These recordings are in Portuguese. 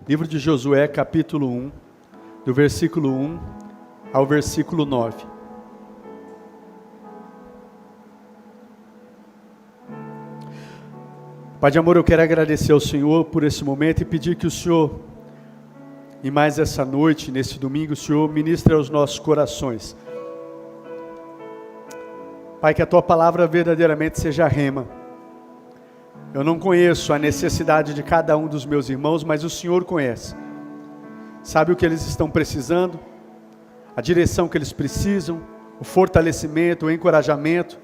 Livro de Josué, capítulo 1, do versículo 1 ao versículo 9. Pai de amor, eu quero agradecer ao Senhor por esse momento e pedir que o Senhor, e mais essa noite, nesse domingo, o Senhor ministre aos nossos corações. Pai, que a Tua palavra verdadeiramente seja rema. Eu não conheço a necessidade de cada um dos meus irmãos, mas o Senhor conhece. Sabe o que eles estão precisando, a direção que eles precisam, o fortalecimento, o encorajamento.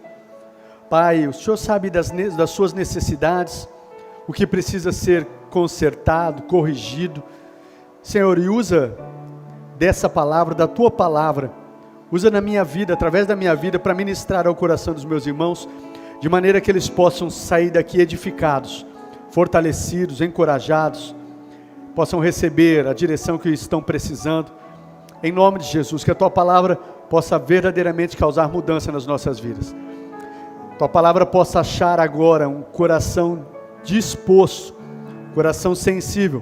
Pai, o Senhor sabe das suas necessidades, o que precisa ser consertado, corrigido. Senhor, e usa dessa palavra, da Tua palavra, usa na minha vida, através da minha vida, para ministrar ao coração dos meus irmãos, de maneira que eles possam sair daqui edificados, fortalecidos, encorajados, possam receber a direção que estão precisando, em nome de Jesus, que a Tua palavra possa verdadeiramente causar mudança nas nossas vidas. Tua palavra possa achar agora um coração disposto, coração sensível,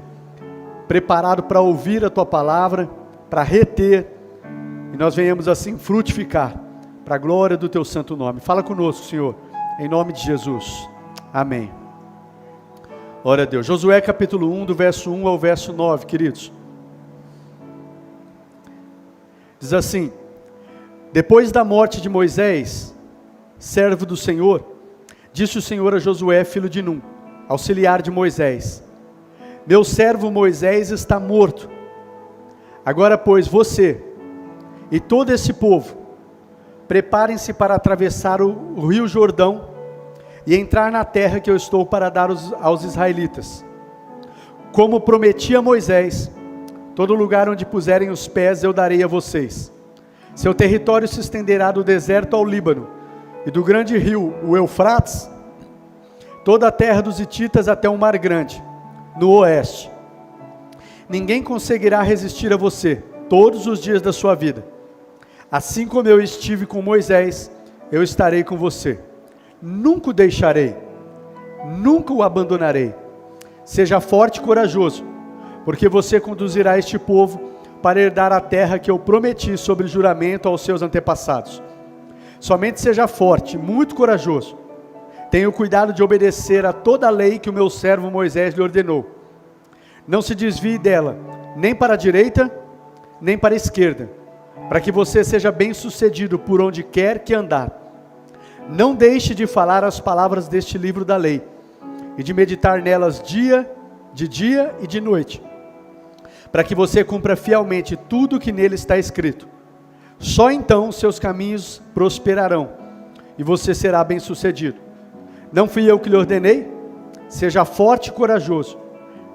preparado para ouvir a Tua palavra, para reter, e nós venhamos assim frutificar, para a glória do Teu santo nome. Fala conosco, Senhor, em nome de Jesus, amém. Glória a Deus. Josué capítulo 1, do verso 1 ao verso 9, queridos. Diz assim: depois da morte de Moisés, servo do Senhor, disse o Senhor a Josué, filho de Num, auxiliar de Moisés: meu servo Moisés está morto. Agora, pois, você e todo esse povo, preparem-se para atravessar o rio Jordão e entrar na terra que eu estou para dar aos israelitas. Como prometi a Moisés, todo lugar onde puserem os pés eu darei a vocês. Seu território se estenderá do deserto ao Líbano, e do grande rio, o Eufrates, toda a terra dos hititas até o Mar Grande, no oeste. Ninguém conseguirá resistir a você todos os dias da sua vida. Assim como eu estive com Moisés, eu estarei com você. Nunca o deixarei, nunca o abandonarei. Seja forte e corajoso, porque você conduzirá este povo para herdar a terra que eu prometi sobre juramento aos seus antepassados. Somente seja forte, muito corajoso. Tenha o cuidado de obedecer a toda a lei que o meu servo Moisés lhe ordenou. Não se desvie dela, nem para a direita, nem para a esquerda, para que você seja bem-sucedido por onde quer que andar. Não deixe de falar as palavras deste livro da lei, e de meditar nelas de dia e de noite, para que você cumpra fielmente tudo o que nele está escrito. Só então seus caminhos prosperarão, e você será bem-sucedido. Não fui eu que lhe ordenei? Seja forte e corajoso,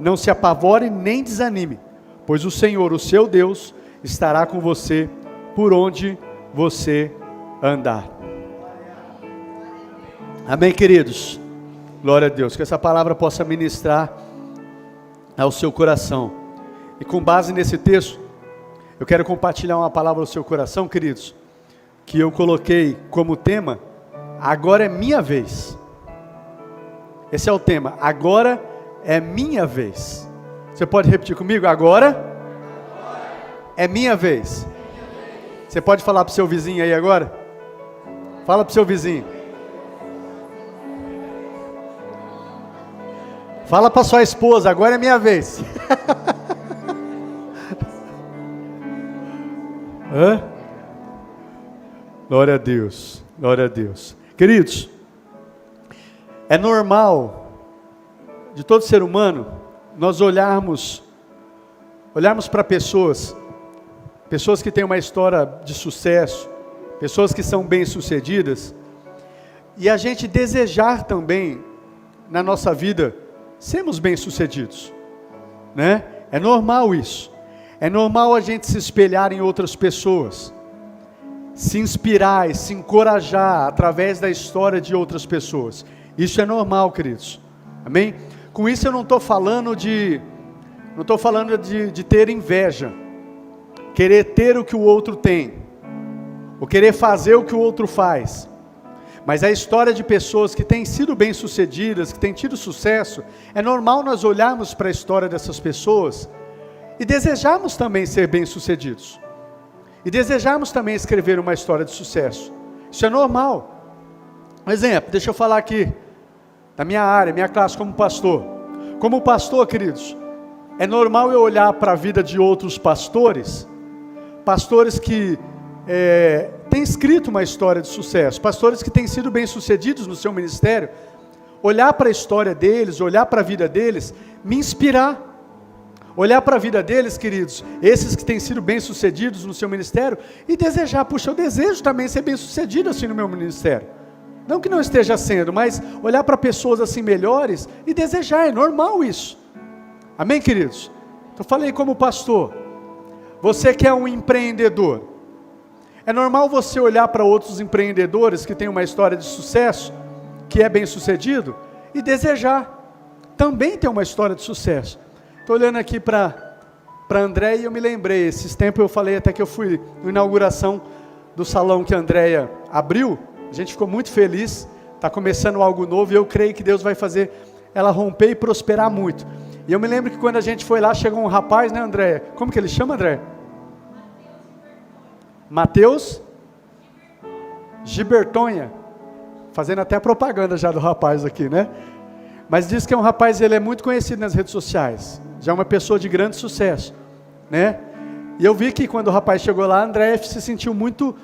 não se apavore nem desanime, pois o Senhor, o seu Deus, estará com você por onde você andar. Amém, queridos? Glória a Deus, que essa palavra possa ministrar ao seu coração. E com base nesse texto, eu quero compartilhar uma palavra ao seu coração, queridos, que eu coloquei como tema: agora é minha vez. Esse é o tema, agora é minha vez. Você pode repetir comigo? Agora é minha vez. Você pode falar para o seu vizinho aí agora? Fala para o seu vizinho. Fala para sua esposa, agora é minha vez. Hã? Glória a Deus, glória a Deus. Queridos, é normal de todo ser humano nós olharmos para pessoas que têm uma história de sucesso, pessoas que são bem-sucedidas, e a gente desejar também na nossa vida sermos bem-sucedidos, né? É normal isso. É normal a gente se espelhar em outras pessoas, se inspirar e se encorajar através da história de outras pessoas. Isso é normal, queridos. Amém? Com isso eu não estou falando de ter inveja, querer ter o que o outro tem, ou querer fazer o que o outro faz. Mas a história de pessoas que têm sido bem-sucedidas, que têm tido sucesso, é normal nós olharmos para a história dessas pessoas e desejarmos também ser bem-sucedidos. E desejarmos também escrever uma história de sucesso. Isso é normal. Um exemplo, deixa eu falar aqui, da minha área, minha classe como pastor. Como pastor, queridos, é normal eu olhar para a vida de outros pastores que têm escrito uma história de sucesso, pastores que têm sido bem-sucedidos no seu ministério, olhar para a história deles, olhar para a vida deles, me inspirar. Olhar para a vida deles, queridos, esses que têm sido bem-sucedidos no seu ministério, e desejar, puxa, eu desejo também ser bem-sucedido assim no meu ministério. Não que não esteja sendo, mas olhar para pessoas assim melhores e desejar, é normal isso. Amém, queridos? Eu falei como pastor, você que é um empreendedor, é normal você olhar para outros empreendedores que têm uma história de sucesso, que é bem-sucedido, e desejar também ter uma história de sucesso. Estou olhando aqui para André e eu me lembrei, esses tempos eu falei até que eu fui na inauguração do salão que a Andréia abriu, a gente ficou muito feliz, está começando algo novo e eu creio que Deus vai fazer ela romper e prosperar muito. E eu me lembro que quando a gente foi lá, chegou um rapaz, né, Andréia? Como que ele chama, André? Mateus Gibertonha, fazendo até propaganda já do rapaz aqui, né? Mas diz que é um rapaz, ele é muito conhecido nas redes sociais, já é uma pessoa de grande sucesso, né? E eu vi que quando o rapaz chegou lá, a Andréia se sentiu muito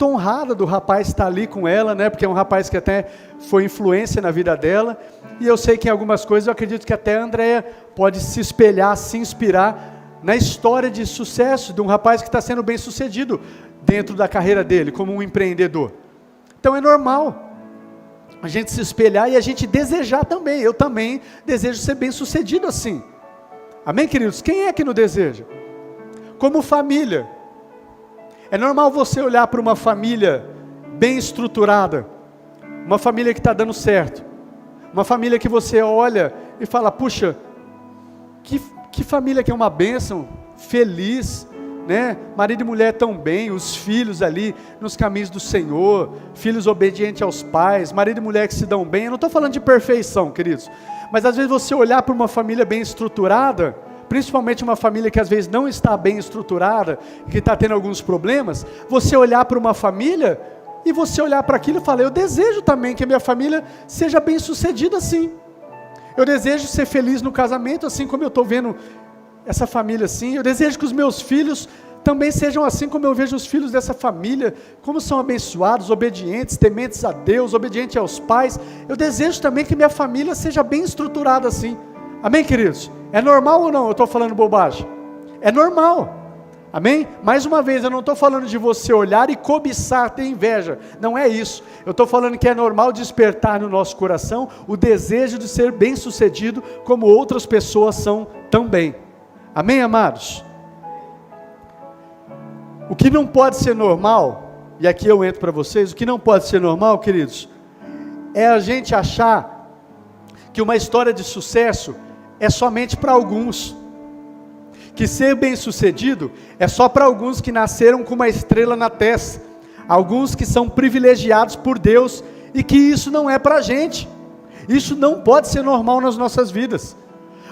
honrada do rapaz estar ali com ela, né? Porque é um rapaz que até foi influência na vida dela, e eu sei que em algumas coisas eu acredito que até a Andréia pode se espelhar, se inspirar na história de sucesso de um rapaz que está sendo bem sucedido dentro da carreira dele, como um empreendedor. Então é normal a gente se espelhar e a gente desejar também. Eu também desejo ser bem sucedido assim. Amém, queridos? Quem é que não deseja? Como família, é normal você olhar para uma família bem estruturada, uma família que está dando certo, uma família que você olha e fala, puxa, que família que é uma bênção, feliz, né? Marido e mulher tão bem, os filhos ali nos caminhos do Senhor, filhos obedientes aos pais, marido e mulher que se dão bem. Eu não estou falando de perfeição, queridos, mas às vezes você olhar para uma família bem estruturada, principalmente uma família que às vezes não está bem estruturada, que está tendo alguns problemas, você olhar para uma família e você olhar para aquilo e falar, eu desejo também que a minha família seja bem sucedida assim. Eu desejo ser feliz no casamento, assim como eu estou vendo essa família assim. Eu desejo que os meus filhos também sejam assim como eu vejo os filhos dessa família, como são abençoados, obedientes, tementes a Deus, obedientes aos pais. Eu desejo também que minha família seja bem estruturada assim. Amém, queridos? É normal ou não? Eu estou falando bobagem? É normal. Amém? Mais uma vez, eu não estou falando de você olhar e cobiçar, ter inveja. Não é isso. Eu estou falando que é normal despertar no nosso coração o desejo de ser bem sucedido, como outras pessoas são também. Amém, amados? O que não pode ser normal, e aqui eu entro para vocês, o que não pode ser normal, queridos, é a gente achar que uma história de sucesso é somente para alguns, que ser bem sucedido é só para alguns que nasceram com uma estrela na testa, alguns que são privilegiados por Deus, e que isso não é para a gente. Isso não pode ser normal nas nossas vidas.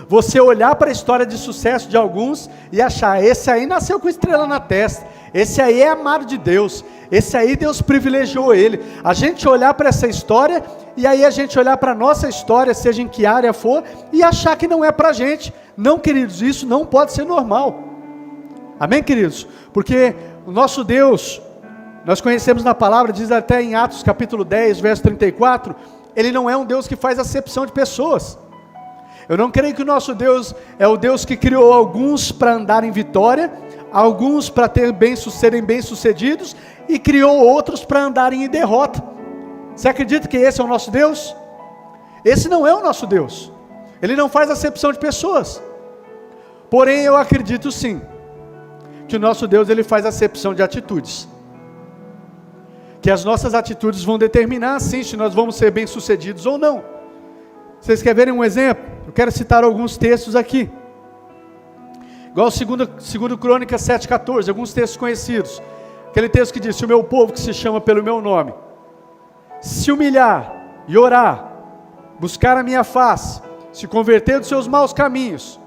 Você olhar para a história de sucesso de alguns e achar, esse aí nasceu com estrela na testa, esse aí é amado de Deus, esse aí Deus privilegiou ele. A gente olhar para essa história, e aí a gente olhar para a nossa história, seja em que área for, e achar que não é para a gente. Não, queridos, isso não pode ser normal. Amém, queridos? Porque o nosso Deus, nós conhecemos na palavra, diz até em Atos capítulo 10, verso 34, Ele não é um Deus que faz acepção de pessoas. Eu não creio que o nosso Deus é o Deus que criou alguns para andar em vitória, alguns para serem bem-sucedidos, e criou outros para andarem em derrota. Você acredita que esse é o nosso Deus? Esse não é o nosso Deus. Ele não faz acepção de pessoas. Porém, eu acredito sim, que o nosso Deus, ele faz acepção de atitudes. Que as nossas atitudes vão determinar, sim, se nós vamos ser bem-sucedidos ou não. Vocês querem verem um exemplo? Eu quero citar alguns textos aqui. Igual segundo Crônicas 7,14, alguns textos conhecidos. Aquele texto que diz, se o meu povo que se chama pelo meu nome, se humilhar e orar, buscar a minha face, se converter dos seus maus caminhos,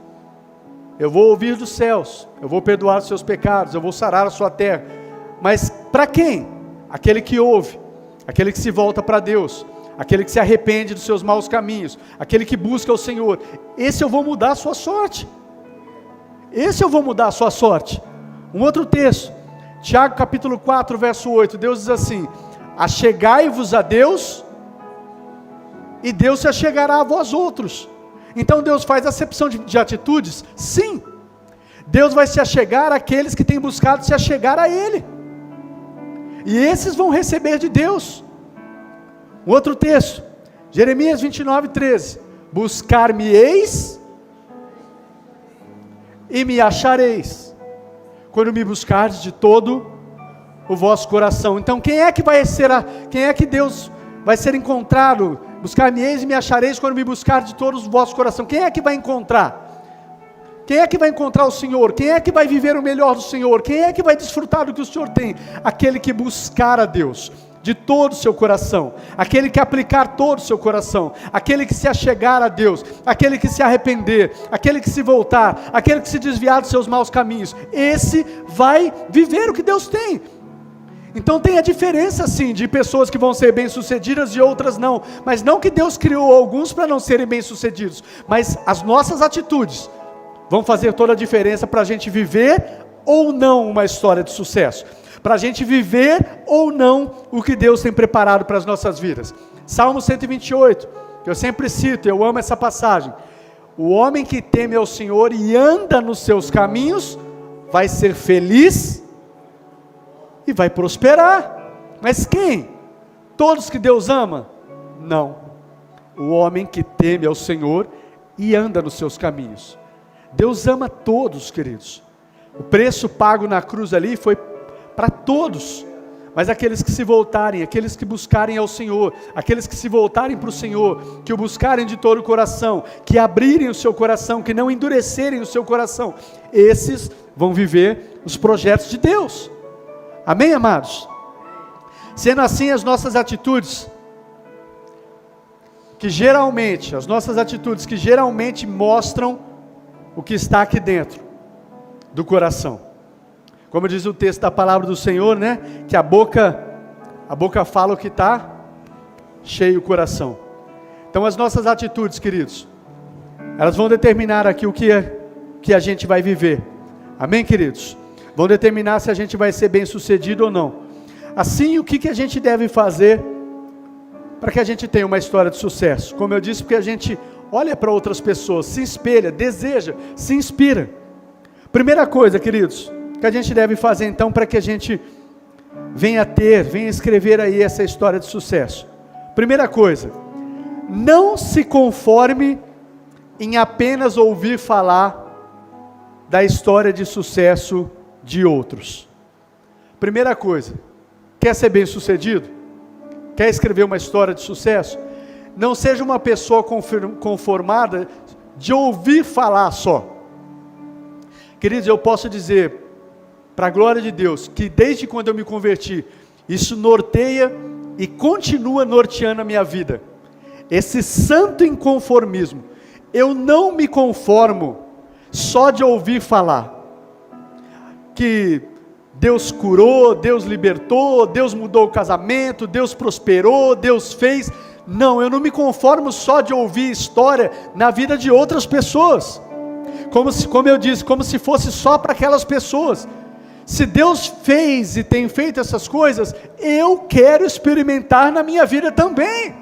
eu vou ouvir dos céus, eu vou perdoar os seus pecados, eu vou sarar a sua terra. Mas para quem? Aquele que ouve, aquele que se volta para Deus, aquele que se arrepende dos seus maus caminhos, aquele que busca o Senhor. Esse eu vou mudar a sua sorte. Esse eu vou mudar a sua sorte. Um outro texto, Tiago capítulo 4, verso 8, Deus diz assim: achegai-vos a Deus, e Deus se achegará a vós outros. Então Deus faz acepção de atitudes? Sim. Deus vai se achegar àqueles que têm buscado se achegar a Ele, e esses vão receber de Deus. Um outro texto, Jeremias 29, 13, buscar-me-eis e me achareis, quando me buscardes de todo o vosso coração. Então quem é que Deus vai ser encontrado? Buscar-me-eis e me achareis, quando me buscardes de todo o vosso coração. Quem é que vai encontrar? Quem é que vai encontrar o Senhor? Quem é que vai viver o melhor do Senhor? Quem é que vai desfrutar do que o Senhor tem? Aquele que buscar a Deus de todo o seu coração, aquele que aplicar todo o seu coração, aquele que se achegar a Deus, aquele que se arrepender, aquele que se voltar, aquele que se desviar dos seus maus caminhos, esse vai viver o que Deus tem. Então tem a diferença sim, de pessoas que vão ser bem-sucedidas e outras não, mas não que Deus criou alguns para não serem bem-sucedidos, mas as nossas atitudes vão fazer toda a diferença para a gente viver ou não uma história de sucesso, para a gente viver ou não o que Deus tem preparado para as nossas vidas. Salmo 128, que eu sempre cito, eu amo essa passagem: o homem que teme ao Senhor e anda nos seus caminhos, vai ser feliz e vai prosperar. Mas quem? Todos que Deus ama? Não. O homem que teme ao Senhor e anda nos seus caminhos. Deus ama todos, queridos. O preço pago na cruz ali foi para todos, mas aqueles que se voltarem, aqueles que buscarem ao Senhor, aqueles que se voltarem para o Senhor, que o buscarem de todo o coração, que abrirem o seu coração, que não endurecerem o seu coração, esses vão viver os projetos de Deus. Amém, amados? Sendo assim, as nossas atitudes que geralmente mostram o que está aqui dentro do coração. Como diz o texto da palavra do Senhor, né? Que a boca fala o que está cheio o coração. Então as nossas atitudes, queridos, elas vão determinar aqui o que a gente vai viver. Amém, queridos? Vão determinar se a gente vai ser bem sucedido ou não. Assim, o que a gente deve fazer para que a gente tenha uma história de sucesso? Como eu disse, porque a gente olha para outras pessoas, se espelha, deseja, se inspira. Primeira coisa, queridos, que a gente deve fazer então para que a gente venha escrever aí essa história de sucesso. Primeira coisa, não se conforme em apenas ouvir falar da história de sucesso de outros. Primeira coisa, quer ser bem sucedido? Quer escrever uma história de sucesso? Não seja uma pessoa conformada de ouvir falar só. Queridos, eu posso dizer, para a glória de Deus, que desde quando eu me converti, isso norteia e continua norteando a minha vida. Esse santo inconformismo. Eu não me conformo só de ouvir falar que Deus curou, Deus libertou, Deus mudou o casamento, Deus prosperou, Deus fez. Não, eu não me conformo só de ouvir história na vida de outras pessoas. Como eu disse, como se fosse só para aquelas pessoas. Se Deus fez e tem feito essas coisas, eu quero experimentar na minha vida também.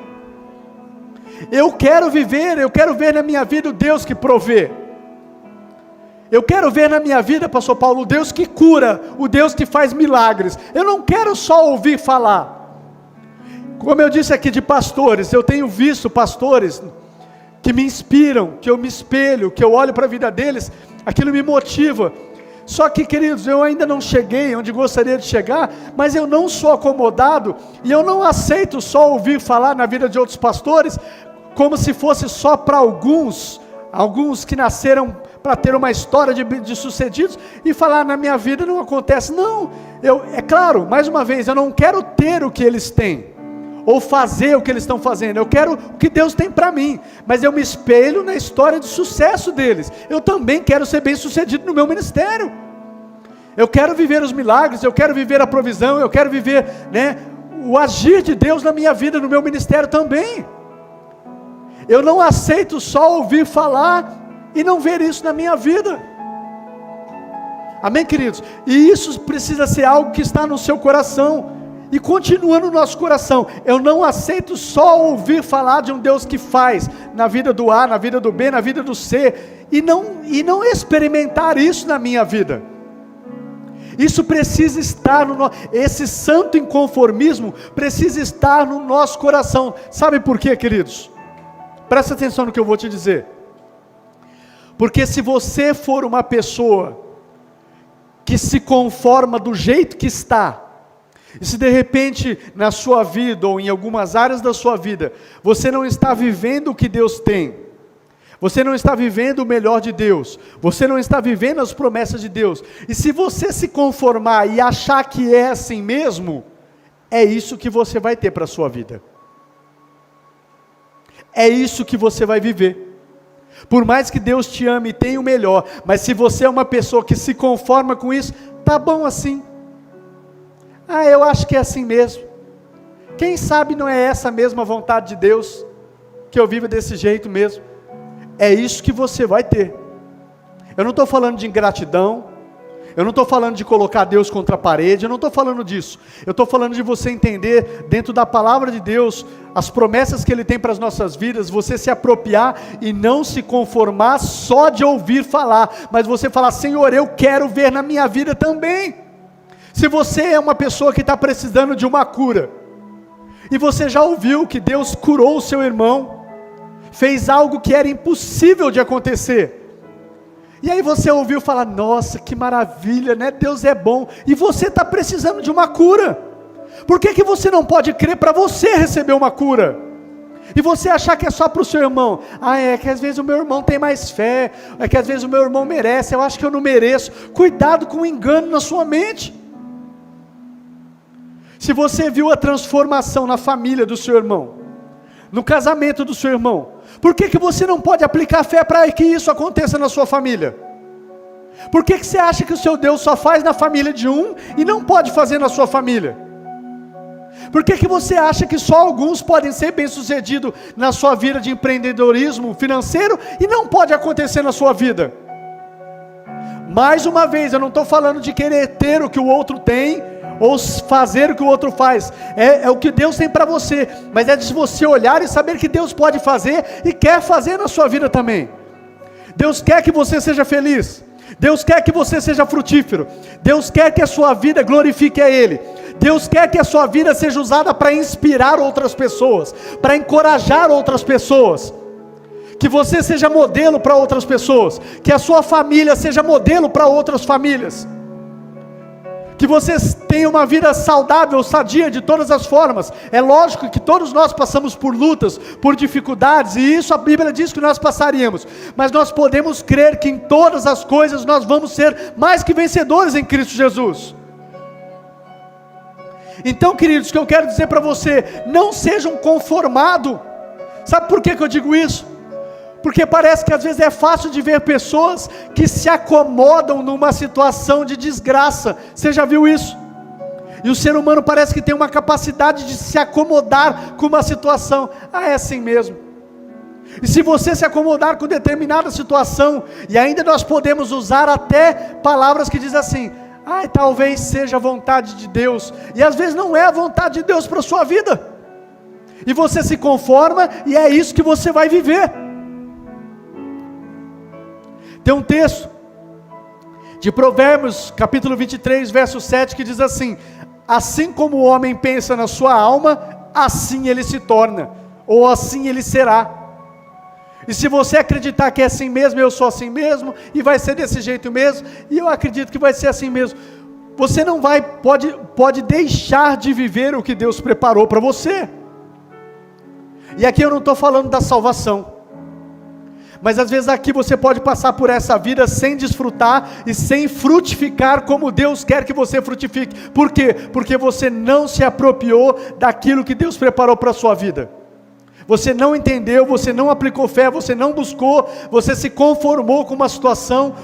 Eu quero ver na minha vida o Deus que provê. Eu quero ver na minha vida, pastor Paulo, o Deus que cura, o Deus que faz milagres. Eu não quero só ouvir falar. Como eu disse aqui de pastores, eu tenho visto pastores que me inspiram, que eu me espelho, que eu olho para a vida deles, aquilo me motiva. Só que, queridos, eu ainda não cheguei onde gostaria de chegar, mas eu não sou acomodado, e eu não aceito só ouvir falar na vida de outros pastores, como se fosse só para alguns que nasceram para ter uma história de sucedidos, e falar na minha vida não acontece. Não, é claro, mais uma vez, eu não quero ter o que eles têm, ou fazer o que eles estão fazendo, eu quero o que Deus tem para mim, mas eu me espelho na história de sucesso deles. Eu também quero ser bem sucedido no meu ministério, eu quero viver os milagres, eu quero viver a provisão, eu quero viver, o agir de Deus na minha vida, no meu ministério também. Eu não aceito só ouvir falar e não ver isso na minha vida. Amém, queridos? E isso precisa ser algo que está no seu coração e continua no nosso coração. Eu não aceito só ouvir falar de um Deus que faz na vida do A, na vida do B, na vida do C, e não experimentar isso na minha vida. Isso precisa estar esse santo inconformismo precisa estar no nosso coração. Sabe por quê, queridos? Presta atenção no que eu vou te dizer. Porque se você for uma pessoa que se conforma do jeito que está, e se de repente na sua vida, ou em algumas áreas da sua vida, você não está vivendo o que Deus tem, você não está vivendo o melhor de Deus, você não está vivendo as promessas de Deus, e se você se conformar e achar que é assim mesmo, é isso que você vai ter para a sua vida. É isso que você vai viver. Por mais que Deus te ame e tenha o melhor, mas se você é uma pessoa que se conforma com isso, tá bom assim. Eu acho que é assim mesmo. Quem sabe não é essa mesma vontade de Deus, que eu vivo desse jeito mesmo. É isso que você vai ter. Eu não estou falando de ingratidão, eu não estou falando de colocar Deus contra a parede, eu não estou falando disso. Eu estou falando de você entender, dentro da palavra de Deus, as promessas que Ele tem para as nossas vidas, você se apropriar e não se conformar só de ouvir falar, mas você falar: Senhor, eu quero ver na minha vida também. Se você é uma pessoa que está precisando de uma cura, e você já ouviu que Deus curou o seu irmão, fez algo que era impossível de acontecer, e aí você ouviu falar: nossa, que maravilha, né? Deus é bom, e você está precisando de uma cura. Por que você não pode crer para você receber uma cura? E você achar que é só para o seu irmão? É que às vezes o meu irmão tem mais fé, é que às vezes o meu irmão merece, eu acho que eu não mereço. Cuidado com o engano na sua mente. Se você viu a transformação na família do seu irmão, no casamento do seu irmão, por que você não pode aplicar fé para que isso aconteça na sua família? Por que você acha que o seu Deus só faz na família de um e não pode fazer na sua família? Por que você acha que só alguns podem ser bem-sucedidos na sua vida de empreendedorismo financeiro e não pode acontecer na sua vida? Mais uma vez, eu não estou falando de querer ter o que o outro tem, ou fazer o que o outro faz, é o que Deus tem para você, mas é de você olhar e saber que Deus pode fazer e quer fazer na sua vida também. Deus quer que você seja feliz, Deus quer que você seja frutífero, Deus quer que a sua vida glorifique a Ele, Deus quer que a sua vida seja usada para inspirar outras pessoas, para encorajar outras pessoas, que você seja modelo para outras pessoas, que a sua família seja modelo para outras famílias, que vocês tenham uma vida saudável, sadia de todas as formas. É lógico que todos nós passamos por lutas, por dificuldades, e isso a Bíblia diz que nós passaríamos, mas nós podemos crer que em todas as coisas nós vamos ser mais que vencedores em Cristo Jesus. Então, queridos, o que eu quero dizer para você: não seja um conformado. Sabe por que eu digo isso? Porque parece que às vezes é fácil de ver pessoas que se acomodam numa situação de desgraça. Você já viu isso? E o ser humano parece que tem uma capacidade de se acomodar com uma situação. É assim mesmo. E se você se acomodar com determinada situação, e ainda nós podemos usar até palavras que dizem assim: talvez seja a vontade de Deus, e às vezes não é a vontade de Deus para a sua vida, e você se conforma, e é isso que você vai viver. Tem um texto de Provérbios, capítulo 23, verso 7, que diz assim: assim como o homem pensa na sua alma, assim ele se torna, ou assim ele será. E se você acreditar que é assim mesmo, eu sou assim mesmo, e vai ser desse jeito mesmo, e eu acredito que vai ser assim mesmo, você não pode deixar de viver o que Deus preparou para você. E aqui eu não estou falando da salvação. Mas às vezes aqui você pode passar por essa vida sem desfrutar e sem frutificar como Deus quer que você frutifique. Por quê? Porque você não se apropriou daquilo que Deus preparou para a sua vida. Você não entendeu, você não aplicou fé, você não buscou, você se conformou com uma situação,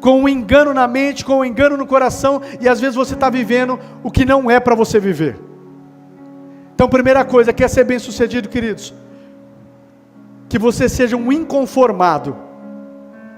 com um engano na mente, com um engano no coração, e às vezes você está vivendo o que não é para você viver. Então, primeira coisa, quer ser bem sucedido, queridos? Que você seja um inconformado.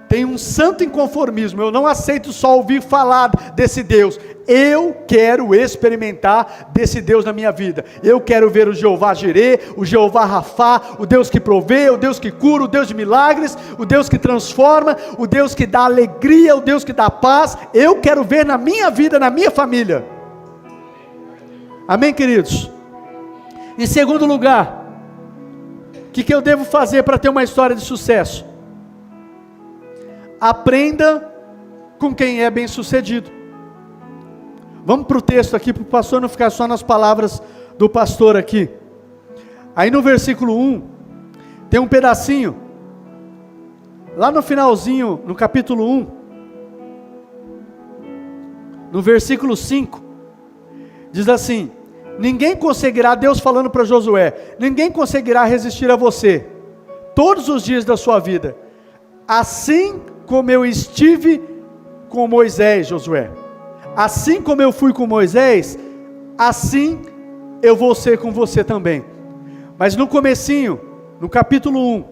Tem um santo inconformismo. Eu não aceito só ouvir falar desse Deus. Eu quero experimentar desse Deus na minha vida. Eu quero ver o Jeová Jirê, o Jeová Rafá, o Deus que provê, o Deus que cura, o Deus de milagres, o Deus que transforma, o Deus que dá alegria, o Deus que dá paz. Eu quero ver na minha vida, na minha família. Amém, queridos? Em segundo lugar, o que eu devo fazer para ter uma história de sucesso? Aprenda com quem é bem sucedido. Vamos para o texto aqui, para o pastor não ficar só nas palavras do pastor aqui. Aí no versículo 1, tem um pedacinho, lá no finalzinho, no capítulo 1, no versículo 5, diz assim: ninguém conseguirá, Deus falando para Josué, ninguém conseguirá resistir a você, todos os dias da sua vida, assim como eu estive com Moisés, Josué, assim como eu fui com Moisés, assim eu vou ser com você também. Mas no comecinho, no capítulo 1,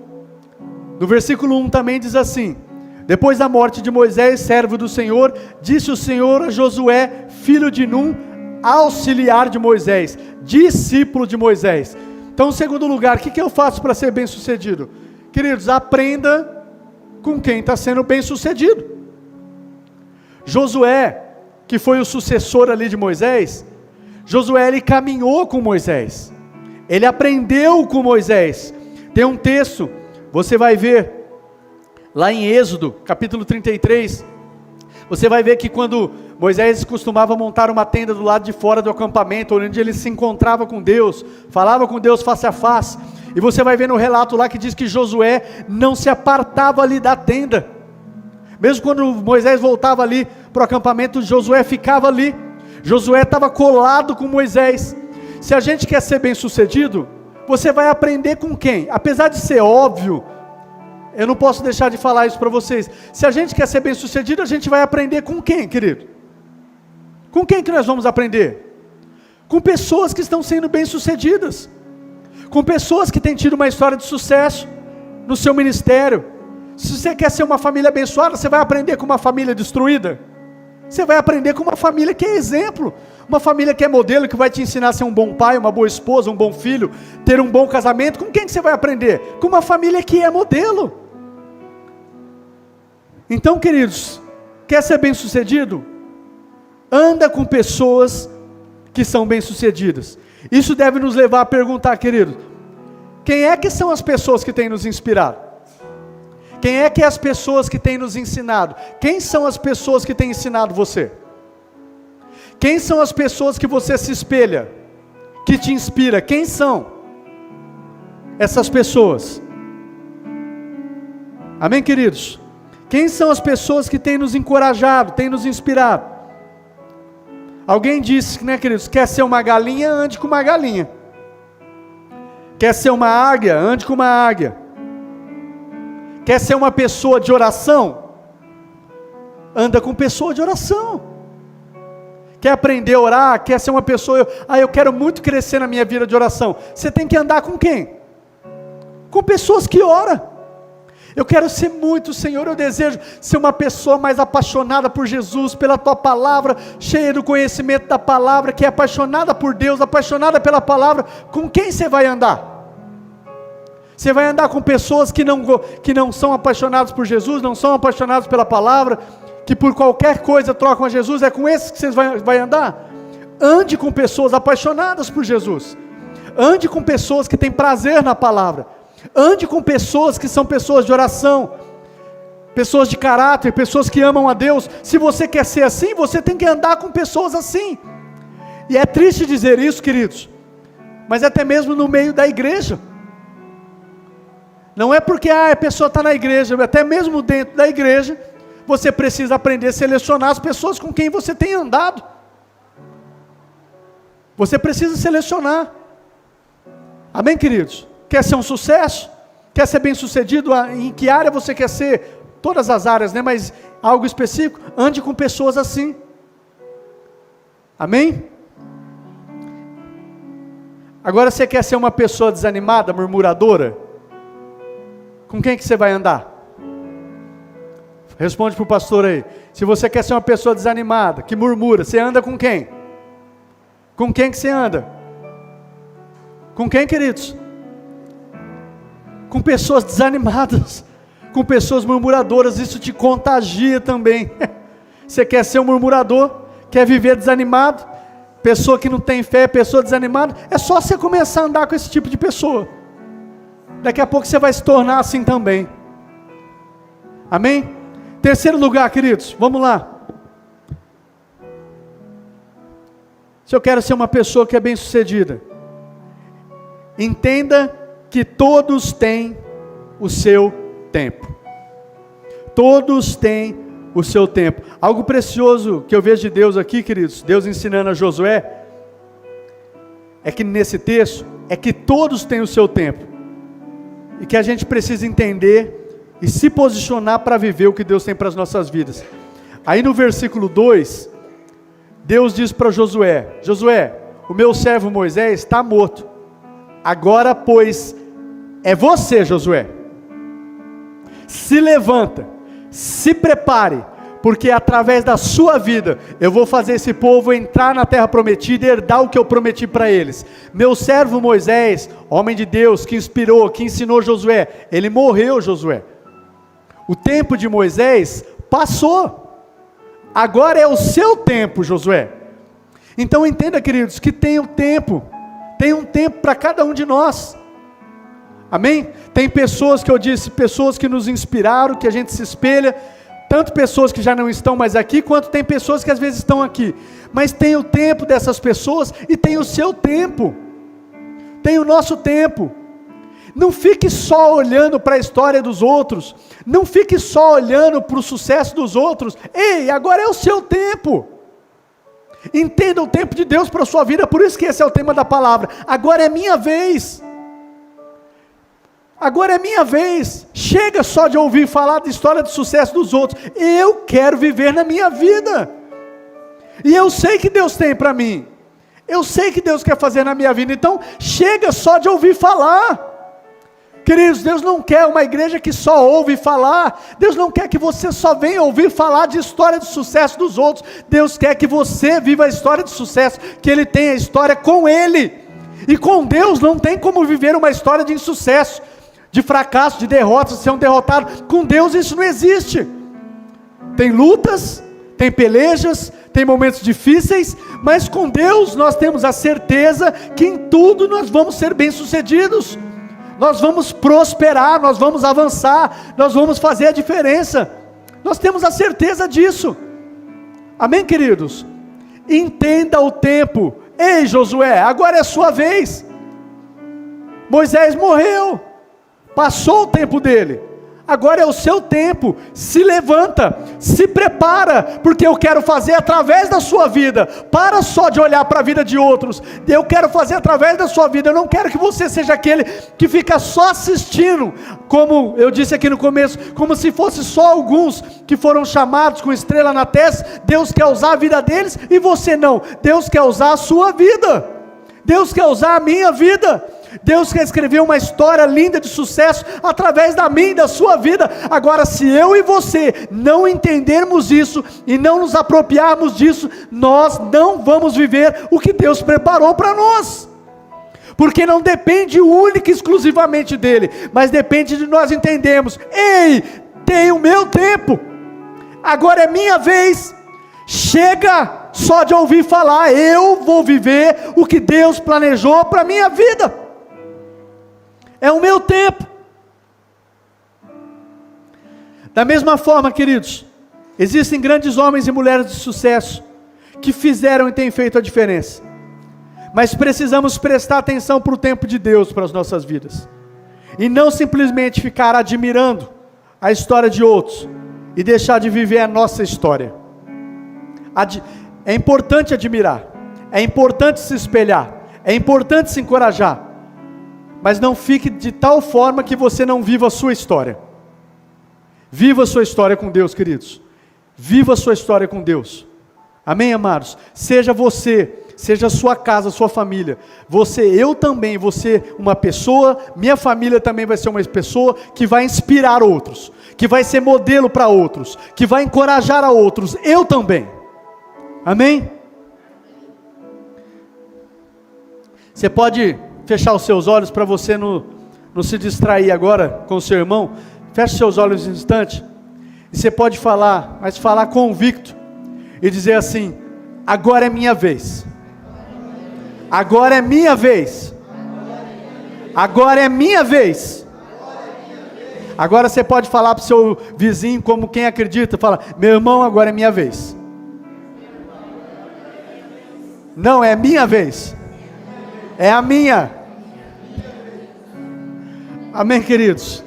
no versículo 1 também diz assim: depois da morte de Moisés, servo do Senhor, disse o Senhor a Josué, filho de Num, auxiliar de Moisés, discípulo de Moisés. Então, em segundo lugar, o que eu faço para ser bem sucedido? Queridos, aprenda com quem está sendo bem sucedido. Josué, que foi o sucessor ali de Moisés, Josué, ele caminhou com Moisés, ele aprendeu com Moisés. Tem um texto, você vai ver, lá em Êxodo, capítulo 33, você vai ver que quando Moisés costumava montar uma tenda do lado de fora do acampamento, onde ele se encontrava com Deus, falava com Deus face a face, e você vai ver no relato lá que diz que Josué não se apartava ali da tenda, mesmo quando Moisés voltava ali para o acampamento, Josué ficava ali, Josué estava colado com Moisés. Se a gente quer ser bem sucedido, você vai aprender com quem? Apesar de ser óbvio, eu não posso deixar de falar isso para vocês, se a gente quer ser bem sucedido, a gente vai aprender com quem, querido? Com quem que nós vamos aprender? Com pessoas que estão sendo bem sucedidas, com pessoas que têm tido uma história de sucesso no seu ministério. Se você quer ser uma família abençoada, você vai aprender com uma família destruída? Você vai aprender com uma família que é exemplo, uma família que é modelo, que vai te ensinar a ser um bom pai, uma boa esposa, um bom filho, ter um bom casamento. Com quem que você vai aprender? Com uma família que é modelo. Então, queridos, quer ser bem sucedido? Anda com pessoas que são bem sucedidas. Isso deve nos levar a perguntar, queridos, quem é que são as pessoas que têm nos inspirado? Quem é que é as pessoas que têm nos ensinado? Quem são as pessoas que têm ensinado você? Quem são as pessoas que você se espelha, que te inspira? Quem são essas pessoas? Amém, queridos? Quem são as pessoas que têm nos encorajado, têm nos inspirado? Alguém disse, né, queridos, quer ser uma galinha, ande com uma galinha. Quer ser uma águia, ande com uma águia. Quer ser uma pessoa de oração? Anda com pessoa de oração. Quer aprender a orar? Quer ser uma pessoa, eu quero muito crescer na minha vida de oração. Você tem que andar com quem? Com pessoas que oram. Eu quero ser muito, Senhor, eu desejo ser uma pessoa mais apaixonada por Jesus, pela Tua Palavra, cheia do conhecimento da Palavra, que é apaixonada por Deus, apaixonada pela Palavra. Com quem você vai andar? Você vai andar com pessoas que não são apaixonadas por Jesus, não são apaixonadas pela Palavra, que por qualquer coisa trocam a Jesus? É com esses que você vai andar? Ande com pessoas apaixonadas por Jesus, ande com pessoas que têm prazer na Palavra, ande com pessoas que são pessoas de oração, pessoas de caráter, pessoas que amam a Deus. Se você quer ser assim, você tem que andar com pessoas assim. E é triste dizer isso, queridos, mas até mesmo no meio da igreja, Não é porque a pessoa está na igreja, até mesmo dentro da igreja, você precisa aprender a selecionar as pessoas com quem você tem andado. Você precisa selecionar. Amém, queridos? Quer ser um sucesso? Quer ser bem sucedido? Em que área você quer ser? Todas as áreas, né? Mas algo específico, ande com pessoas assim. Amém? Agora você quer ser uma pessoa desanimada, murmuradora? Com quem que você vai andar? Responde para o pastor aí. Se você quer ser uma pessoa desanimada, que murmura, você anda com quem? Com quem que você anda? Com quem, queridos? Com pessoas desanimadas, com pessoas murmuradoras, isso te contagia também. Você quer ser um murmurador? Quer viver desanimado? Pessoa que não tem fé, pessoa desanimada? É só você começar a andar com esse tipo de pessoa. Daqui a pouco você vai se tornar assim também. Amém? Terceiro lugar, queridos, vamos lá. Se eu quero ser uma pessoa que é bem sucedida, entenda que todos têm o seu tempo. Todos têm o seu tempo. Algo precioso que eu vejo de Deus aqui, queridos, Deus ensinando a Josué, é que nesse texto, é que todos têm o seu tempo. E que a gente precisa entender e se posicionar para viver o que Deus tem para as nossas vidas. Aí no versículo 2, Deus diz para Josué: Josué, o meu servo Moisés está morto. Agora, pois, é você, Josué. Se levanta, se prepare, porque através da sua vida, eu vou fazer esse povo entrar na terra prometida e herdar o que eu prometi para eles. Meu servo Moisés, homem de Deus, que inspirou, que ensinou Josué, ele morreu, Josué. O tempo de Moisés passou. Agora é o seu tempo, Josué. Então entenda, queridos, que tem um tempo para cada um de nós. Amém? Tem pessoas que eu disse, pessoas que nos inspiraram, que a gente se espelha, tanto pessoas que já não estão mais aqui, quanto tem pessoas que às vezes estão aqui. Mas tem o tempo dessas pessoas e tem o seu tempo. Tem o nosso tempo. Não fique só olhando para a história dos outros. Não fique só olhando para o sucesso dos outros. Ei, agora é o seu tempo. Entenda o tempo de Deus para a sua vida. Por isso que esse é o tema da palavra. Agora é minha vez. Agora é minha vez. Chega só de ouvir falar da história de sucesso dos outros. Eu quero viver na minha vida. E eu sei que Deus tem para mim. Eu sei que Deus quer fazer na minha vida. Então chega só de ouvir falar. Queridos, Deus não quer uma igreja que só ouve falar. Deus não quer que você só venha ouvir falar de história de sucesso dos outros. Deus quer que você viva a história de sucesso, que Ele tem a história com Ele. E com Deus não tem como viver uma história de insucesso, de fracasso, de derrotas, de ser um derrotado. Com Deus isso não existe. Tem lutas, tem pelejas, tem momentos difíceis, mas com Deus nós temos a certeza que em tudo nós vamos ser bem-sucedidos. Nós vamos prosperar, nós vamos avançar, nós vamos fazer a diferença. Nós temos a certeza disso. Amém, queridos? Entenda o tempo. Ei, Josué, agora é a sua vez. Moisés morreu. Passou o tempo dele. Agora é o seu tempo. Se levanta, se prepara, porque eu quero fazer através da sua vida. Para só de olhar para a vida de outros. Eu quero fazer através da sua vida. Eu não quero que você seja aquele que fica só assistindo, como eu disse aqui no começo, como se fosse só alguns que foram chamados com estrela na testa. Deus quer usar a vida deles e você não. Deus quer usar a sua vida. Deus quer usar a minha vida. Deus quer escrever uma história linda de sucesso através da minha e da sua vida. Agora, se eu e você não entendermos isso e não nos apropriarmos disso, nós não vamos viver o que Deus preparou para nós. Porque não depende única e exclusivamente dele, mas depende de nós entendermos: ei, tem o meu tempo, agora é minha vez. Chega só de ouvir falar, eu vou viver o que Deus planejou para a minha vida. É o meu tempo. Da mesma forma, queridos, existem grandes homens e mulheres de sucesso que fizeram e têm feito a diferença. Mas precisamos prestar atenção para o tempo de Deus para as nossas vidas. e não simplesmente ficar admirando a história de outros e deixar de viver a nossa história. É importante admirar, é importante se espelhar, é importante se encorajar, mas não fique de tal forma que você não viva a sua história. Viva a sua história com Deus, queridos. Viva a sua história com Deus. Amém, amados? Seja você, seja a sua casa, a sua família. Eu também, você uma pessoa, minha família também vai ser uma pessoa que vai inspirar outros, que vai ser modelo para outros, que vai encorajar a outros. Eu também. Amém? Você pode fechar os seus olhos para você não se distrair agora com o seu irmão. Feche seus olhos um instante. E você pode falar, mas falar convicto. E dizer assim: agora é minha vez. Agora é minha vez. Agora é minha vez. Agora você pode falar para o seu vizinho como quem acredita. Fala: meu irmão, agora é minha vez. Não, é minha vez. É a minha. Amém, queridos?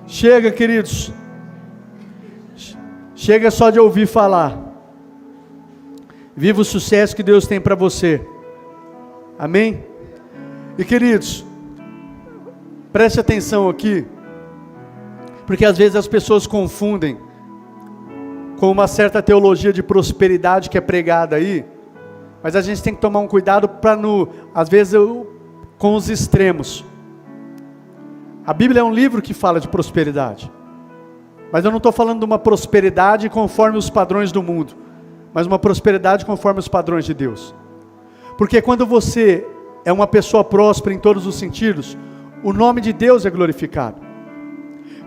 Chega, queridos. Chega só de ouvir falar. Viva o sucesso que Deus tem para você. Amém? E queridos, preste atenção aqui, porque às vezes as pessoas confundem com uma certa teologia de prosperidade que é pregada aí, mas a gente tem que tomar um cuidado para às vezes com os extremos. A Bíblia é um livro que fala de prosperidade, mas eu não estou falando de uma prosperidade conforme os padrões do mundo, mas uma prosperidade conforme os padrões de Deus. Porque quando você é uma pessoa próspera em todos os sentidos, o nome de Deus é glorificado.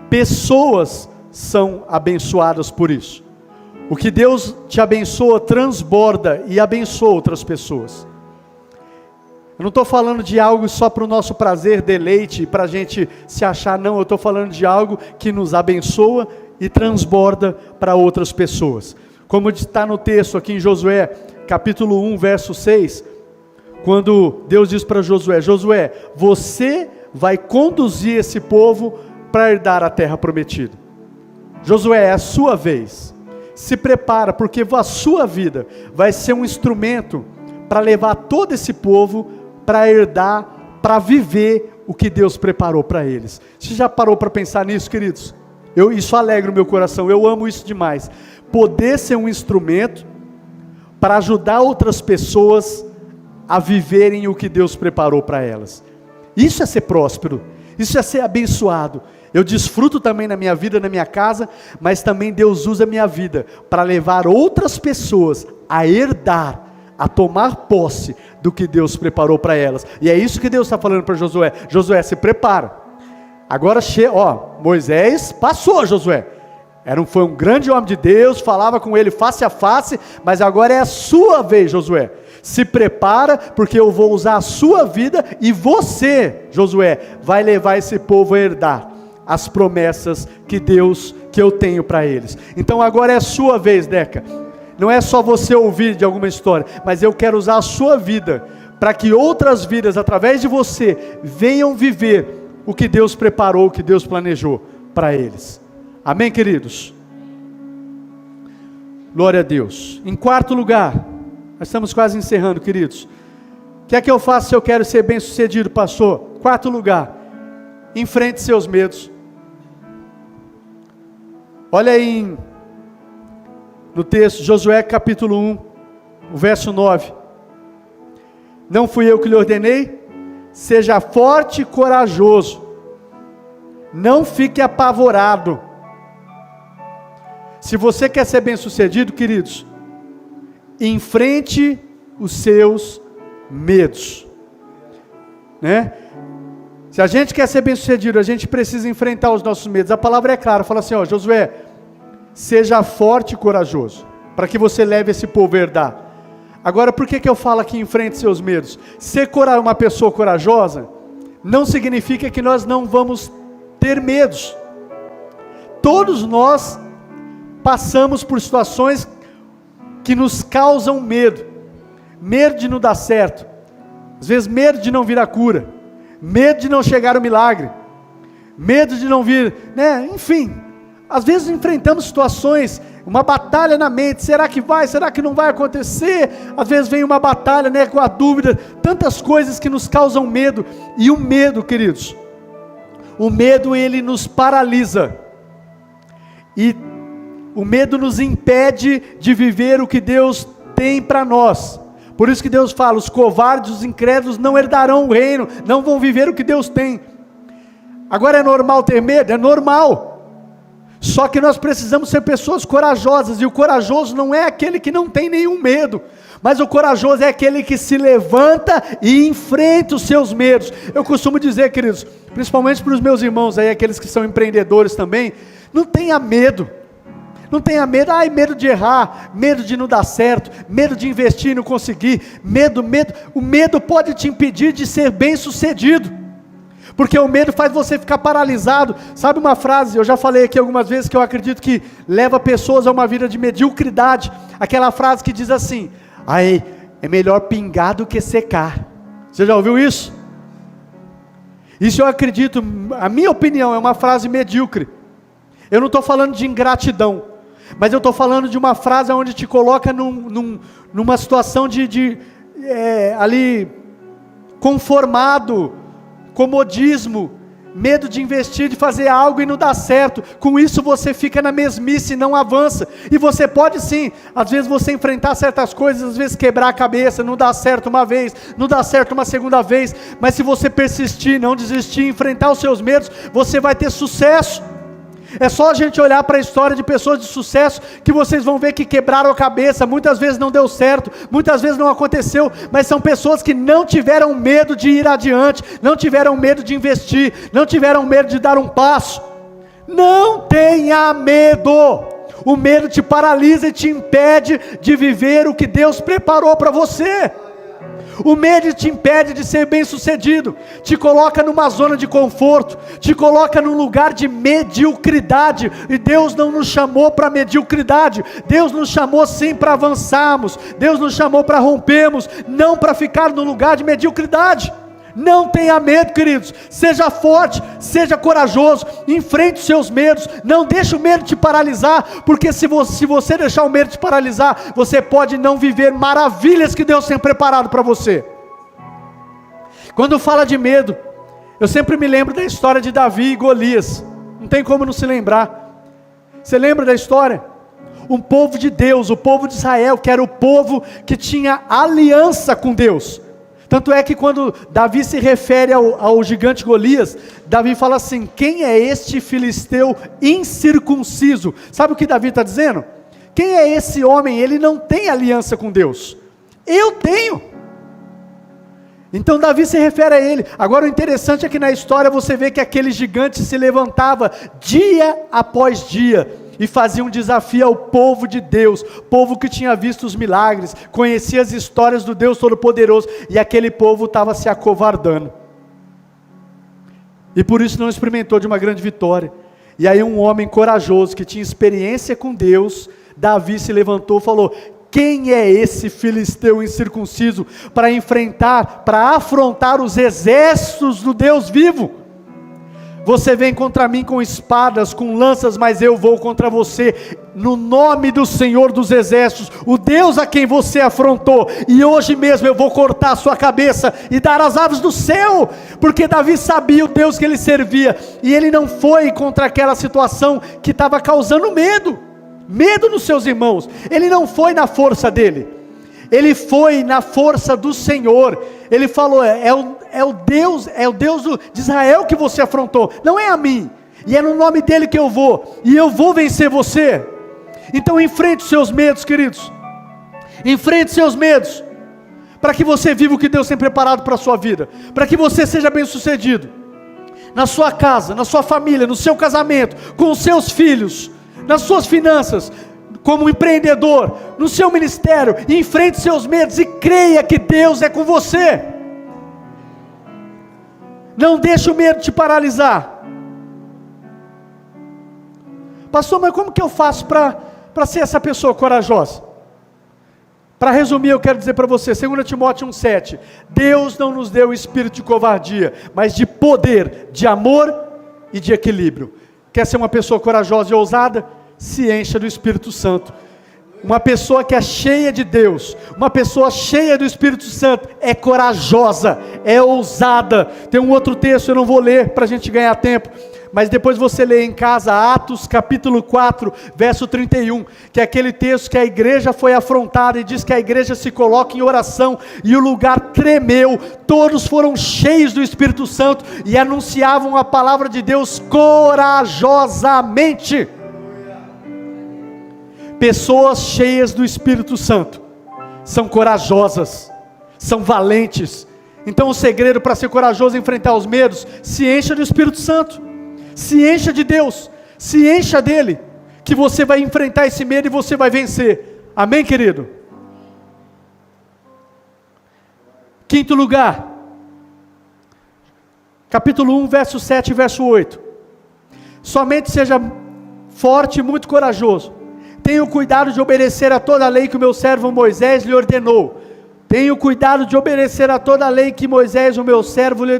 Pessoas são abençoadas por isso. O que Deus te abençoa transborda e abençoa outras pessoas. Eu não estou falando de algo só para o nosso prazer, deleite, para a gente se achar, não. Eu estou falando de algo que nos abençoa e transborda para outras pessoas. Como está no texto aqui em Josué, capítulo 1, verso 6, quando Deus diz para Josué: Josué, você vai conduzir esse povo para herdar a terra prometida. Josué, é a sua vez. Se prepara, porque a sua vida vai ser um instrumento para levar todo esse povo para herdar, para viver o que Deus preparou para eles. Você já parou para pensar nisso, queridos? Isso alegra o meu coração, eu amo isso demais. Poder ser um instrumento para ajudar outras pessoas a viverem o que Deus preparou para elas. Isso é ser próspero, isso é ser abençoado. Eu desfruto também na minha vida, na minha casa, mas também Deus usa a minha vida para levar outras pessoas a herdar, a tomar posse do que Deus preparou para elas. E é isso que Deus está falando para Josué. Josué, se prepara. Agora, Moisés passou, Josué. Foi um grande homem de Deus, falava com ele face a face, mas agora é a sua vez, Josué. Se prepara, porque eu vou usar a sua vida e você, Josué, vai levar esse povo a herdar as promessas que eu tenho para eles. Então agora é a sua vez, Deca. Não é só você ouvir de alguma história, mas eu quero usar a sua vida, para que outras vidas, através de você, venham viver o que Deus preparou, o que Deus planejou para eles. Amém, queridos? Glória a Deus. Em quarto lugar, nós estamos quase encerrando, queridos. O que é que eu faço se eu quero ser bem sucedido, pastor? Quarto lugar, enfrente seus medos. Olha aí no texto, Josué capítulo 1, o verso 9. Não fui eu que lhe ordenei? Seja forte e corajoso. Não fique apavorado. Se você quer ser bem sucedido, queridos, enfrente os seus medos, né? Se a gente quer ser bem sucedido, a gente precisa enfrentar os nossos medos. A palavra é clara, fala assim, Josué, seja forte e corajoso, para que você leve esse povo a herdar. Agora, por que eu falo aqui enfrente seus medos? Ser uma pessoa corajosa, não significa que nós não vamos ter medos. Todos nós passamos por situações que nos causam medo. Medo de não dar certo. Às vezes medo de não vir a cura. medo de não chegar o milagre, medo de não vir, né? Enfim, às vezes enfrentamos situações, uma batalha na mente, será que vai, será que não vai acontecer? Às vezes vem uma batalha, né, com a dúvida, tantas coisas que nos causam medo, e o medo, queridos, o medo ele nos paralisa, e o medo nos impede de viver o que Deus tem para nós. Por isso que Deus fala, os covardes, os incrédulos não herdarão o reino, não vão viver o que Deus tem. Agora é normal ter medo? É normal. Só que nós precisamos ser pessoas corajosas, e o corajoso não é aquele que não tem nenhum medo, mas o corajoso é aquele que se levanta e enfrenta os seus medos. Eu costumo dizer, queridos, principalmente para os meus irmãos aí, aqueles que são empreendedores também, não tenha medo. Não tenha medo, medo de errar, medo de não dar certo, medo de investir e não conseguir, medo, o medo pode te impedir de ser bem sucedido, porque o medo faz você ficar paralisado. Sabe uma frase, eu já falei aqui algumas vezes, que eu acredito que leva pessoas a uma vida de mediocridade, aquela frase que diz assim, é melhor pingar do que secar. Você já ouviu isso? Isso eu acredito, a minha opinião, é uma frase medíocre. Eu não estou falando de ingratidão, mas eu estou falando de uma frase onde te coloca numa situação ali, conformado, comodismo, medo de investir, de fazer algo e não dar certo. Com isso você fica na mesmice e não avança. E você pode sim, às vezes você enfrentar certas coisas, às vezes quebrar a cabeça, não dá certo uma vez, não dá certo uma segunda vez, mas se você persistir, não desistir, enfrentar os seus medos, você vai ter sucesso. É só a gente olhar para a história de pessoas de sucesso, que vocês vão ver que quebraram a cabeça, muitas vezes não deu certo, muitas vezes não aconteceu, mas são pessoas que não tiveram medo de ir adiante, não tiveram medo de investir, não tiveram medo de dar um passo. Não tenha medo, o medo te paralisa e te impede de viver o que Deus preparou para você. O medo te impede de ser bem sucedido, te coloca numa zona de conforto, te coloca num lugar de mediocridade, e Deus não nos chamou para mediocridade, Deus nos chamou sim para avançarmos, Deus nos chamou para rompermos, não para ficar no lugar de mediocridade. Não tenha medo, queridos, seja forte, seja corajoso, enfrente os seus medos, não deixe o medo te paralisar, porque se você deixar o medo te paralisar, você pode não viver maravilhas que Deus tem preparado para você. Quando fala de medo, eu sempre me lembro da história de Davi e Golias, não tem como não se lembrar. Você lembra da história? Um povo de Deus, o povo de Israel, que era o povo que tinha aliança com Deus. Tanto é que quando Davi se refere ao gigante Golias, Davi fala assim, quem é este filisteu incircunciso? Sabe o que Davi está dizendo? Quem é esse homem? Ele não tem aliança com Deus. Eu tenho. Então Davi se refere a ele. Agora o interessante é que na história você vê que aquele gigante se levantava dia após dia, e fazia um desafio ao povo de Deus, povo que tinha visto os milagres, conhecia as histórias do Deus Todo-Poderoso, e aquele povo estava se acovardando, e por isso não experimentou de uma grande vitória. E aí um homem corajoso, que tinha experiência com Deus, Davi se levantou e falou, quem é esse filisteu incircunciso, para enfrentar, para afrontar os exércitos do Deus vivo? Você vem contra mim com espadas, com lanças, mas eu vou contra você, no nome do Senhor dos Exércitos, o Deus a quem você afrontou, e hoje mesmo eu vou cortar a sua cabeça, e dar as aves do céu, porque Davi sabia o Deus que ele servia, e ele não foi contra aquela situação que estava causando medo nos seus irmãos, ele não foi na força dele, ele foi na força do Senhor. Ele falou, é o Deus de Israel que você afrontou, não é a mim, e é no nome dele que eu vou, e eu vou vencer você. Então enfrente os seus medos, queridos, enfrente os seus medos, para que você viva o que Deus tem preparado para a sua vida, para que você seja bem sucedido, na sua casa, na sua família, no seu casamento, com os seus filhos, nas suas finanças, como empreendedor, no seu ministério. Enfrente seus medos e creia que Deus é com você. Não deixe o medo te paralisar. Pastor, mas como que eu faço para ser essa pessoa corajosa? Para resumir, eu quero dizer para você, 2 Timóteo 1,7, Deus não nos deu o espírito de covardia, mas de poder, de amor e de equilíbrio. Quer ser uma pessoa corajosa e ousada? Se encha do Espírito Santo. Uma pessoa que é cheia de Deus, uma pessoa cheia do Espírito Santo, é corajosa, é ousada. Tem um outro texto, eu não vou ler para a gente ganhar tempo, mas depois você lê em casa, Atos capítulo 4, verso 31, que é aquele texto que a igreja foi afrontada, e diz que a igreja se coloca em oração, e o lugar tremeu, todos foram cheios do Espírito Santo, e anunciavam a palavra de Deus corajosamente. Pessoas cheias do Espírito Santo são corajosas, são valentes. Então o segredo para ser corajoso e enfrentar os medos, se encha do Espírito Santo, se encha de Deus, se encha dele, que você vai enfrentar esse medo e você vai vencer. Amém, querido? Quinto lugar, capítulo 1, verso 7 e verso 8. Somente seja forte e muito corajoso. Tenha o cuidado de obedecer a toda a lei que o meu servo Moisés lhe ordenou. Tenha o cuidado de obedecer a toda a lei que Moisés, o meu servo, lhe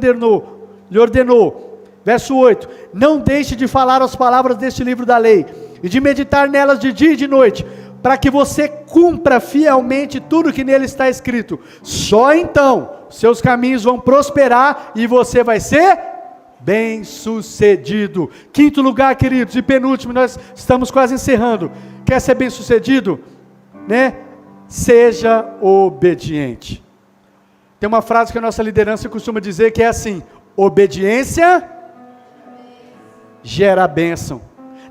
ordenou. Verso 8. Não deixe de falar as palavras deste livro da lei, e de meditar nelas de dia e de noite, para que você cumpra fielmente tudo que nele está escrito. Só então seus caminhos vão prosperar e você vai ser bem-sucedido. Quinto lugar, queridos, e penúltimo, nós estamos quase encerrando. Quer ser bem-sucedido? Né? Seja obediente. Tem uma frase que a nossa liderança costuma dizer que é assim: obediência gera bênção.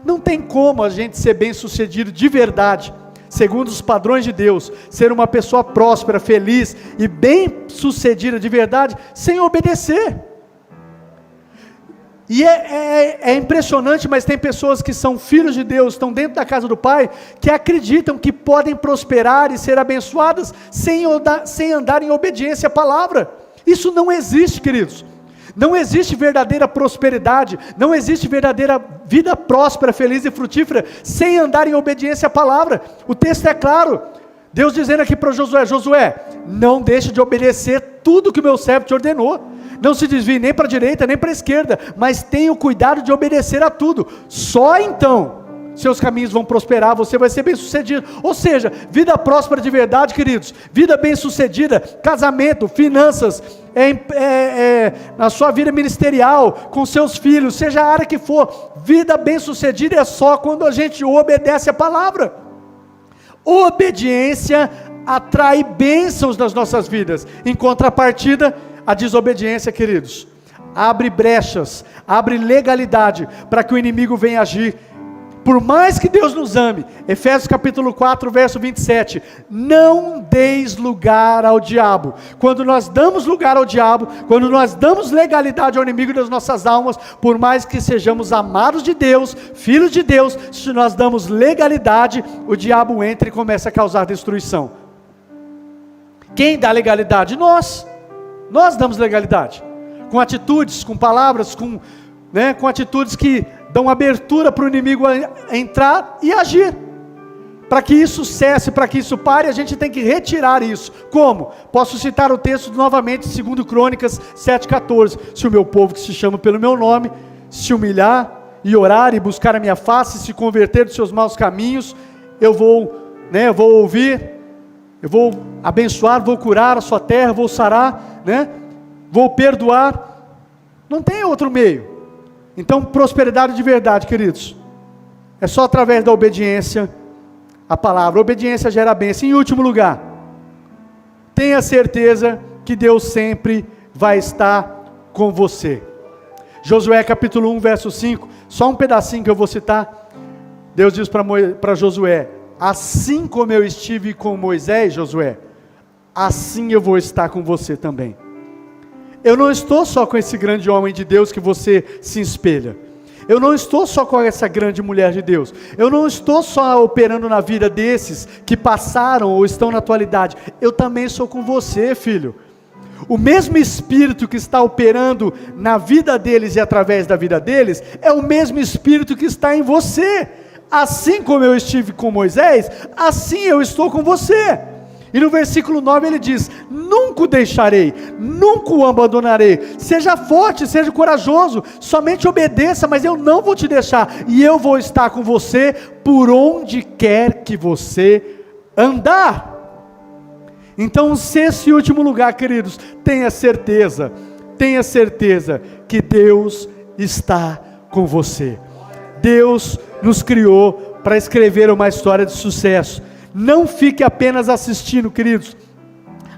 Não tem como a gente ser bem-sucedido de verdade, segundo os padrões de Deus, ser uma pessoa próspera, feliz e bem-sucedida de verdade, sem obedecer. E é impressionante, mas tem pessoas que são filhos de Deus, estão dentro da casa do Pai, que acreditam que podem prosperar e ser abençoadas sem andar em obediência à palavra. Isso não existe, queridos. Não existe verdadeira prosperidade, não existe verdadeira vida próspera, feliz e frutífera sem andar em obediência à palavra. O texto é claro, Deus dizendo aqui para Josué: Josué, não deixe de obedecer tudo que o meu servo te ordenou. Não se desvie nem para a direita, nem para a esquerda, mas tenha o cuidado de obedecer a tudo. Só então seus caminhos vão prosperar, você vai ser bem sucedido. Ou seja, vida próspera de verdade, queridos, vida bem sucedida, casamento, finanças, na sua vida ministerial, com seus filhos, seja a área que for, vida bem sucedida é só quando a gente obedece a palavra. Obediência atrai bênçãos nas nossas vidas. Em contrapartida, a desobediência, queridos, abre brechas, abre legalidade para que o inimigo venha agir. Por mais que Deus nos ame, Efésios capítulo 4, verso 27, não deis lugar ao diabo. Quando nós damos lugar ao diabo, quando nós damos legalidade ao inimigo das nossas almas, por mais que sejamos amados de Deus, filhos de Deus, se nós damos legalidade, o diabo entra e começa a causar destruição. Quem dá legalidade? Nós damos legalidade, com atitudes, com palavras, com atitudes que dão abertura para o inimigo entrar e agir. Para que isso cesse, para que isso pare, a gente tem que retirar isso. Como? Posso citar o texto novamente, 2 Crônicas 7,14. Se o meu povo que se chama pelo meu nome, se humilhar e orar e buscar a minha face, se converter dos seus maus caminhos, eu vou ouvir, eu vou abençoar, vou curar a sua terra, vou sarar, vou perdoar. Não tem outro meio. Então, prosperidade de verdade, queridos, é só através da obediência à palavra. Obediência gera bênção. Em último lugar, tenha certeza que Deus sempre vai estar com você. Josué capítulo 1, verso 5, só um pedacinho que eu vou citar. Deus diz para Josué: assim como eu estive com Moisés, Josué, assim eu vou estar com você também. Eu não estou só com esse grande homem de Deus que você se espelha. Eu não estou só com essa grande mulher de Deus. Eu não estou só operando na vida desses que passaram ou estão na atualidade. Eu também sou com você, filho. O mesmo Espírito que está operando na vida deles e através da vida deles, é o mesmo Espírito que está em você. Assim como eu estive com Moisés, assim eu estou com você. E no versículo 9 ele diz: nunca o deixarei, nunca o abandonarei. Seja forte, seja corajoso, somente obedeça, mas eu não vou te deixar. E eu vou estar com você por onde quer que você andar. Então, sexto e último lugar, queridos, tenha certeza que Deus está com você. Deus nos criou para escrever uma história de sucesso. Não fique apenas assistindo, queridos,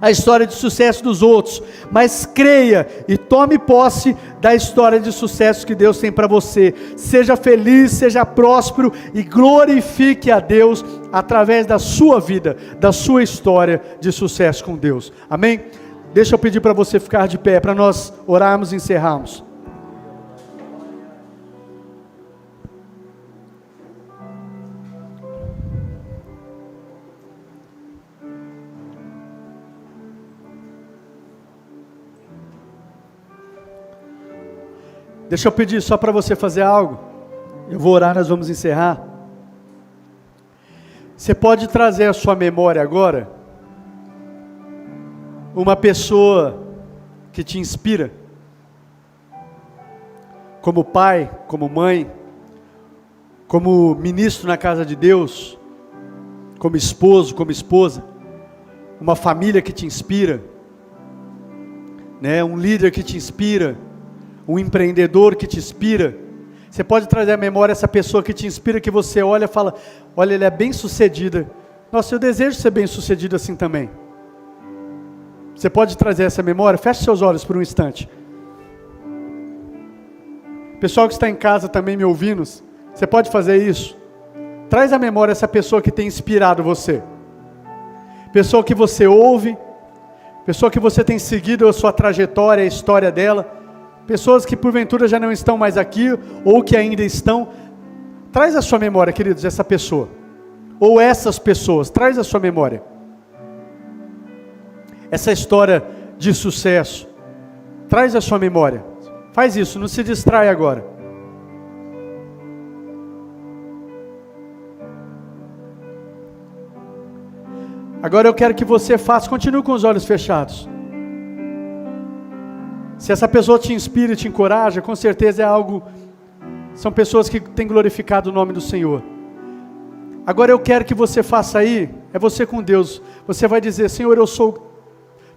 a história de sucesso dos outros, mas creia e tome posse da história de sucesso que Deus tem para você. Seja feliz, seja próspero e glorifique a Deus através da sua vida, da sua história de sucesso com Deus. Amém? Deixa eu pedir para você ficar de pé, para nós orarmos e encerrarmos. Deixa eu pedir só para você fazer algo. Eu vou orar, nós vamos encerrar. Você pode trazer à sua memória agora uma pessoa que te inspira, como pai, como mãe, como ministro na casa de Deus, como esposo, como esposa, uma família que te inspira, né? Um líder que te inspira, um empreendedor que te inspira. Você pode trazer à memória essa pessoa que te inspira, que você olha e fala: olha, ele é bem sucedida. Nossa, eu desejo ser bem sucedido assim também. Você pode trazer essa memória? Feche seus olhos por um instante. Pessoal que está em casa também me ouvindo, você pode fazer isso? Traz à memória essa pessoa que tem inspirado você. Pessoa que você ouve, pessoa que você tem seguido a sua trajetória, a história dela. Pessoas que porventura já não estão mais aqui, ou que ainda estão. Traz à sua memória, queridos, essa pessoa, ou essas pessoas, traz à sua memória essa história de sucesso, traz à sua memória. Faz isso, não se distrai agora. Agora eu quero que você faça, continue com os olhos fechados. Se essa pessoa te inspira e te encoraja, com certeza é algo, são pessoas que têm glorificado o nome do Senhor. Agora eu quero que você faça aí, é você com Deus, você vai dizer: Senhor, eu sou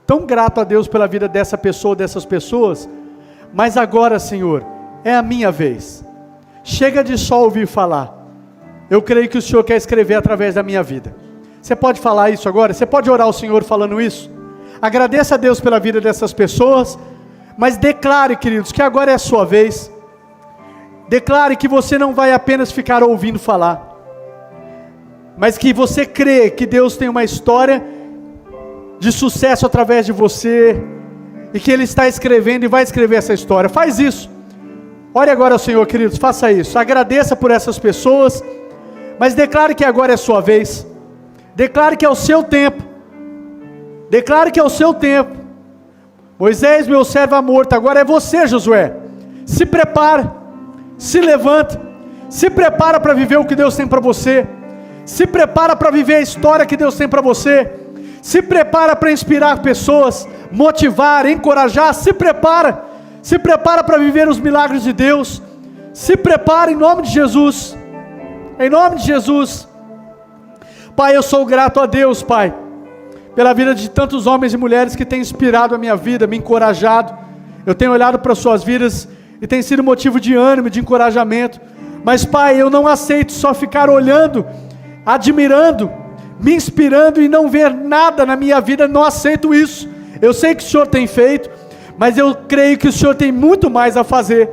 tão grato a Deus pela vida dessa pessoa, dessas pessoas, mas agora, Senhor, é a minha vez. Chega de só ouvir falar, eu creio que o Senhor quer escrever através da minha vida. Você pode falar isso agora? Você pode orar ao Senhor falando isso? Agradeça a Deus pela vida dessas pessoas, mas declare, queridos, que agora é a sua vez. Declare que você não vai apenas ficar ouvindo falar, mas que você crê que Deus tem uma história de sucesso através de você, e que Ele está escrevendo e vai escrever essa história. Faz isso. Ore agora ao Senhor, queridos, faça isso. Agradeça por essas pessoas, mas declare que agora é a sua vez. Declare que é o seu tempo. Declare que é o seu tempo. Moisés, meu servo é morto, agora é você, Josué. Se prepara, se levanta, se prepara para viver o que Deus tem para você, se prepara para viver a história que Deus tem para você, se prepara para inspirar pessoas, motivar, encorajar, se prepara para viver os milagres de Deus, se prepara em nome de Jesus, em nome de Jesus. Pai, eu sou grato a Deus, Pai, pela vida de tantos homens e mulheres que têm inspirado a minha vida, me encorajado. Eu tenho olhado para suas vidas e tem sido motivo de ânimo, de encorajamento. Mas, Pai, eu não aceito só ficar olhando, admirando, me inspirando e não ver nada na minha vida. Não aceito isso. Eu sei que o Senhor tem feito, mas eu creio que o Senhor tem muito mais a fazer.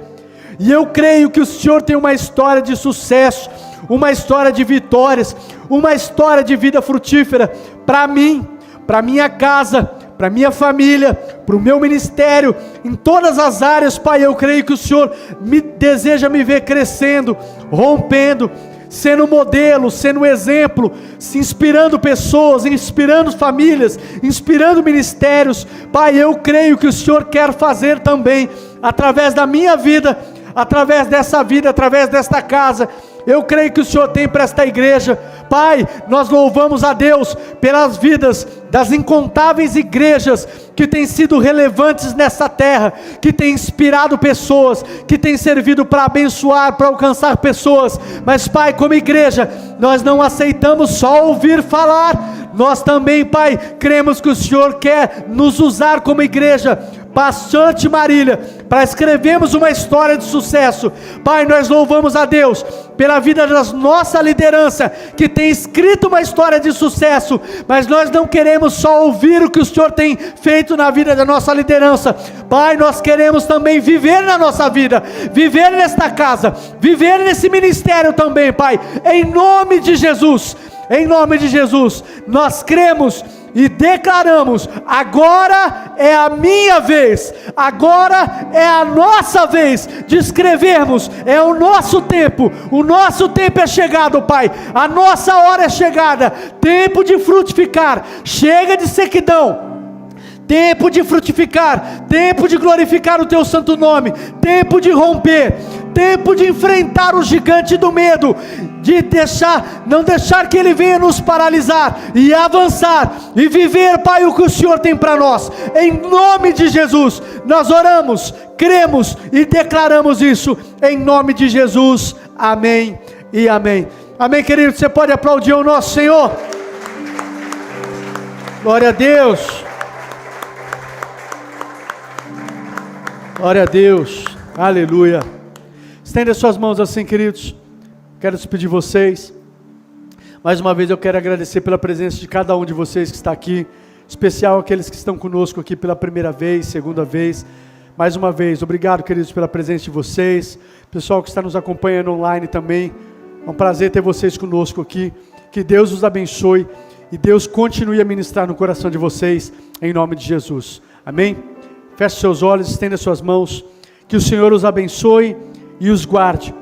E eu creio que o Senhor tem uma história de sucesso, uma história de vitórias, uma história de vida frutífera para mim, para minha casa, para minha família, para o meu ministério, em todas as áreas. Pai, eu creio que o Senhor deseja me ver crescendo, rompendo, sendo modelo, sendo exemplo, se inspirando pessoas, inspirando famílias, inspirando ministérios. Pai, eu creio que o Senhor quer fazer também, através da minha vida, através dessa vida, através desta casa, eu creio que o Senhor tem para esta igreja. Pai, nós louvamos a Deus pelas vidas das incontáveis igrejas que têm sido relevantes nessa terra, que têm inspirado pessoas, que têm servido para abençoar, para alcançar pessoas. Mas Pai, como igreja, nós não aceitamos só ouvir falar, nós também, Pai, cremos que o Senhor quer nos usar como igreja, bastante Marília, para escrevermos uma história de sucesso. Pai, nós louvamos a Deus pela vida da nossa liderança, que tem escrito uma história de sucesso, mas nós não queremos só ouvir o que o Senhor tem feito na vida da nossa liderança. Pai, nós queremos também viver na nossa vida, viver nesta casa, viver nesse ministério também, Pai, em nome de Jesus. Em nome de Jesus, nós cremos e declaramos: agora é a minha vez, agora é a nossa vez de escrevermos, é o nosso tempo é chegado, Pai, a nossa hora é chegada, tempo de frutificar, chega de sequidão, tempo de frutificar, tempo de glorificar o Teu santo nome, tempo de romper, tempo de enfrentar o gigante do medo, de não deixar que ele venha nos paralisar, e avançar, e viver, Pai, o que o Senhor tem para nós. Em nome de Jesus, nós oramos, cremos e declaramos isso, em nome de Jesus, amém e amém. Amém, querido, você pode aplaudir o nosso Senhor? Glória a Deus. Glória a Deus, aleluia. Estenda suas mãos assim, queridos. Quero despedir vocês. Mais uma vez eu quero agradecer pela presença de cada um de vocês que está aqui, em especial aqueles que estão conosco aqui pela primeira vez, segunda vez. Mais uma vez, obrigado, queridos, pela presença de vocês. Pessoal que está nos acompanhando online também, é um prazer ter vocês conosco aqui. Que Deus os abençoe e Deus continue a ministrar no coração de vocês, em nome de Jesus. Amém? Feche seus olhos, estenda suas mãos. Que o Senhor os abençoe e os guarde.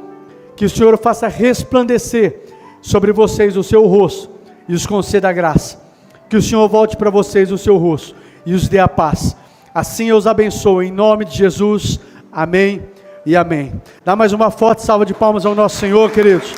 Que o Senhor faça resplandecer sobre vocês o seu rosto e os conceda a graça. Que o Senhor volte para vocês o seu rosto e os dê a paz. Assim eu os abençoo em nome de Jesus. Amém e amém. Dá mais uma forte salva de palmas ao nosso Senhor, queridos.